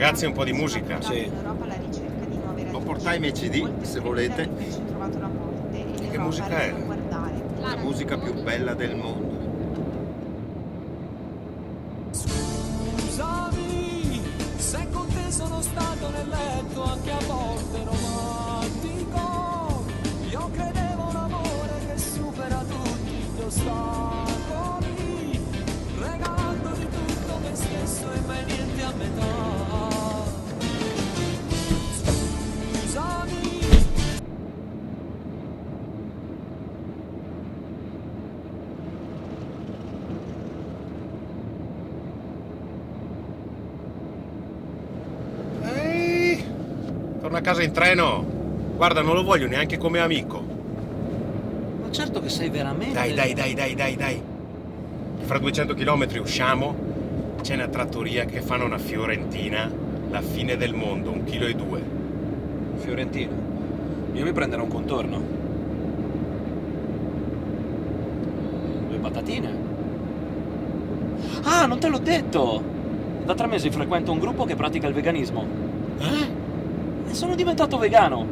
ragazzi un po' di musica. Sì. Ho portato i miei CD, se volete. E che musica è? La musica più bella del mondo. Scusami, se con te sono stato nel letto anche a volte romantico. Io credevo un amore che supera tutti gli ostacoli, regalando di tutto me stesso e mai niente a metà. Scusami. Ehi, torna a casa in treno. Guarda, non lo voglio neanche come amico. Ma certo che sei veramente... Dai. Fra 200 km usciamo. C'è una trattoria che fanno una fiorentina. La fine del mondo, 1,2 kg. Fiorentina. Io mi prenderò un contorno. 2 patatine. Ah, non te l'ho detto! Da 3 mesi frequento un gruppo che pratica il veganismo. E sono diventato vegano.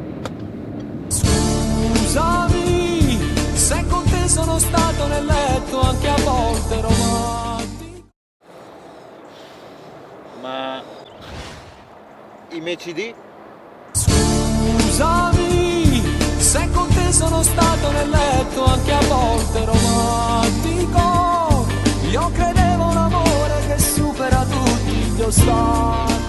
Scusami, se con te sono stato nel letto anche a volte romantico. Ma i miei CD? Scusami, se con te sono stato nel letto anche a volte romantico. Io credevo un amore che supera tutti gli ostacoli.